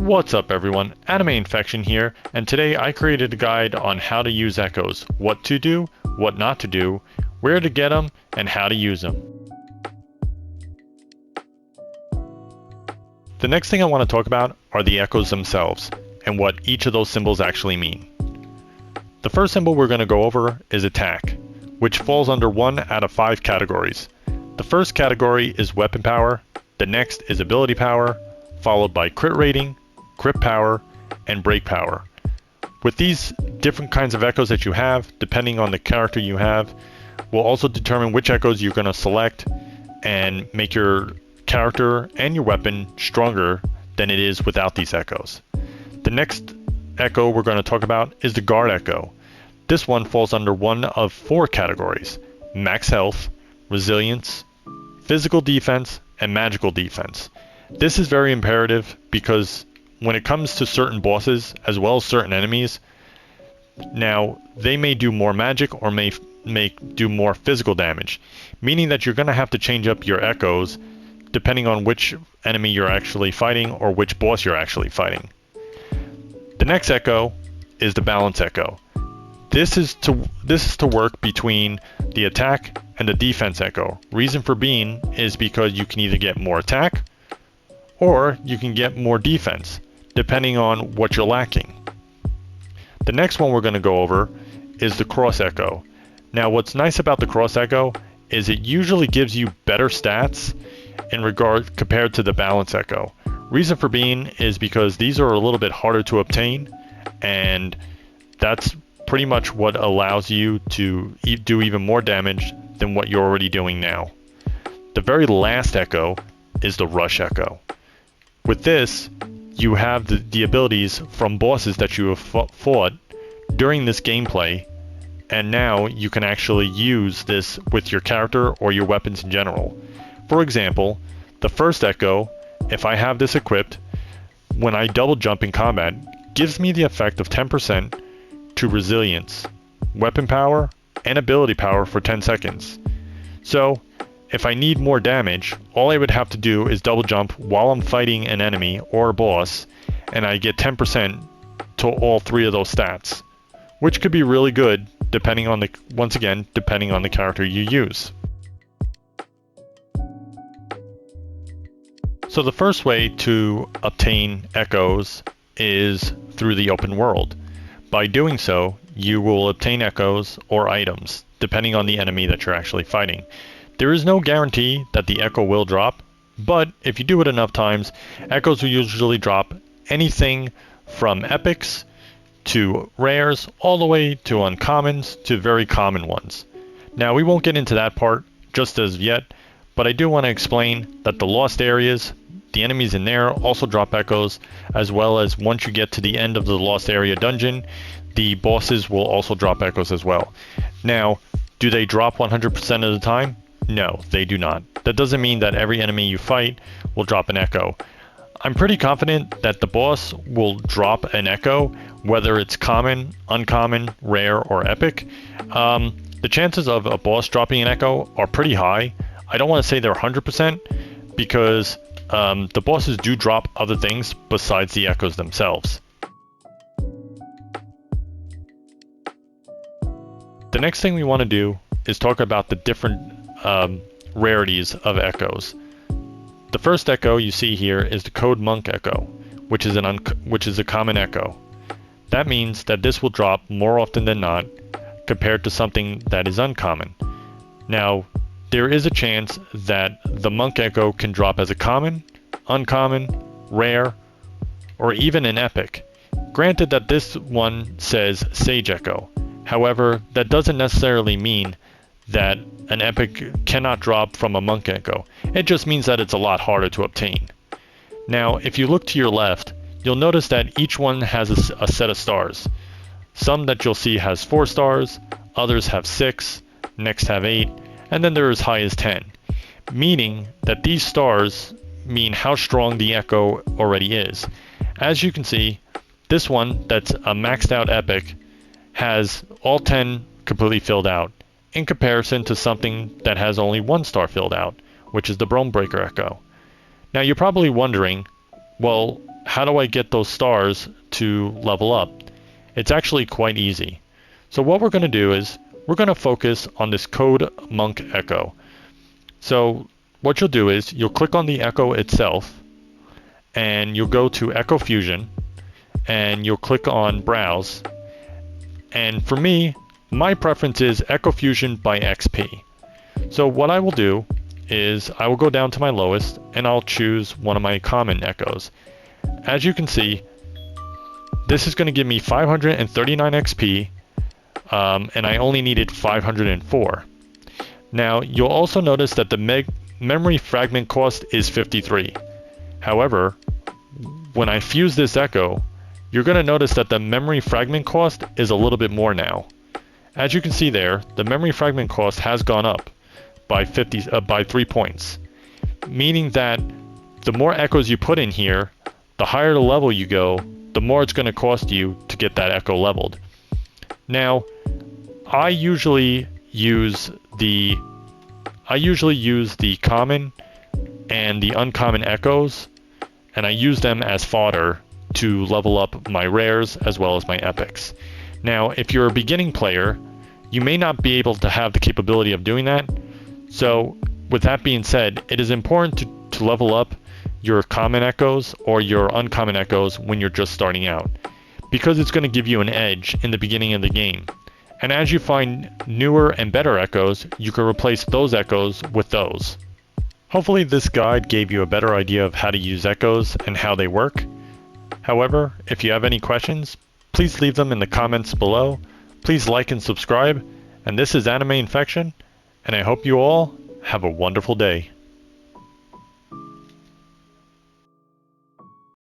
What's up everyone, Anime Infection here, and today I created a guide on how to use echoes, what to do, what not to do, where to get them, and how to use them. The next thing I want to talk about are the echoes themselves, and what each of those symbols actually mean. The first symbol we're going to go over is attack, which falls under 1 out of 5 categories. The first category is weapon power, the next is ability power, followed by crit rating, crit power, and break power. With these different kinds of echoes that you have, depending on the character you have, will also determine which echoes you're going to select and make your character and your weapon stronger than it is without these echoes. The next echo we're going to talk about is the guard echo. This one falls under 1 of 4 categories: max health, resilience, physical defense, and magical defense. This is very imperative because when it comes to certain bosses as well as certain enemies, now they may do more magic or may do more physical damage, meaning that you're going to have to change up your echoes depending on which enemy you're actually fighting or which boss you're actually fighting. The next echo is the balance echo. This is to work between the attack and the defense echo. Reason for being is because you can either get more attack or you can get more defense, depending on what you're lacking. The next one we're going to go over is the cross echo. Now what's nice about the cross echo is it usually gives you better stats in regard compared to the balance echo. Reason for being is because these are a little bit harder to obtain, and that's pretty much what allows you to do even more damage than what you're already doing now. The very last echo is the rush echo. With this, you have the abilities from bosses that you have fought during this gameplay, and now you can actually use this with your character or your weapons in general. For example, the first echo, if I have this equipped, when I double jump in combat, gives me the effect of 10% to resilience, weapon power, and ability power for 10 seconds. So, if I need more damage, all I would have to do is double jump while I'm fighting an enemy or a boss, and I get 10% to all 3 of those stats, which could be really good depending on depending on the character you use. So the first way to obtain echoes is through the open world. By doing so, you will obtain echoes or items, depending on the enemy that you're actually fighting. There is no guarantee that the echo will drop, but if you do it enough times, echoes will usually drop anything from epics to rares, all the way to uncommons to very common ones. Now we won't get into that part just as yet, but I do want to explain that the lost areas, the enemies in there also drop echoes, as well as once you get to the end of the lost area dungeon, the bosses will also drop echoes as well. Now, do they drop 100% of the time? No, they do not. That doesn't mean that every enemy you fight will drop an echo. I'm pretty confident that the boss will drop an echo, whether it's common, uncommon, rare, or epic. The chances of a boss dropping an echo are pretty high. I don't want to say they're 100% because the bosses do drop other things besides the echoes themselves. The next thing we want to do is talk about the different rarities of echoes. The first echo you see here is the Code Monk echo, which is a common echo. That means that this will drop more often than not compared to something that is uncommon. Now, there is a chance that the Monk echo can drop as a common, uncommon, rare, or even an epic. Granted that this one says Sage echo. However, that doesn't necessarily mean that an epic cannot drop from a Monk echo. It just means that it's a lot harder to obtain. Now, if you look to your left, you'll notice that each one has a set of stars. Some that you'll see has 4 stars, others have 6, next have 8, and then they're as high as 10. Meaning that these stars mean how strong the echo already is. As you can see, this one that's a maxed out epic has all 10 completely filled out, in comparison to something that has only 1 star filled out, which is the Bronebreaker echo. Now you're probably wondering, well, how do I get those stars to level up? It's actually quite easy. So what we're going to do is we're going to focus on this Code Monk Echo. So what you'll do is you'll click on the Echo itself, and you'll go to Echo Fusion, and you'll click on Browse. And for me, my preference is Echo Fusion by XP. So what I will do is I will go down to my lowest, and I'll choose one of my common echoes. As you can see, this is going to give me 539 XP, and I only needed 504. Now, you'll also notice that the memory fragment cost is 53. However, when I fuse this echo, you're going to notice that the memory fragment cost is a little bit more now. As you can see there, the memory fragment cost has gone up by 3 points, meaning that the more echoes you put in here, the higher the level you go, the more it's going to cost you to get that echo leveled. Now, I usually use the common and the uncommon echoes, and I use them as fodder to level up my rares as well as my epics. Now, if you're a beginning player, you may not be able to have the capability of doing that. So with that being said, it is important to level up your common echoes or your uncommon echoes when you're just starting out, because it's going to give you an edge in the beginning of the game. And as you find newer and better echoes, you can replace those echoes with those. Hopefully this guide gave you a better idea of how to use echoes and how they work. However, if you have any questions, please leave them in the comments below. Please like and subscribe. And this is Anime Infection, and I hope you all have a wonderful day.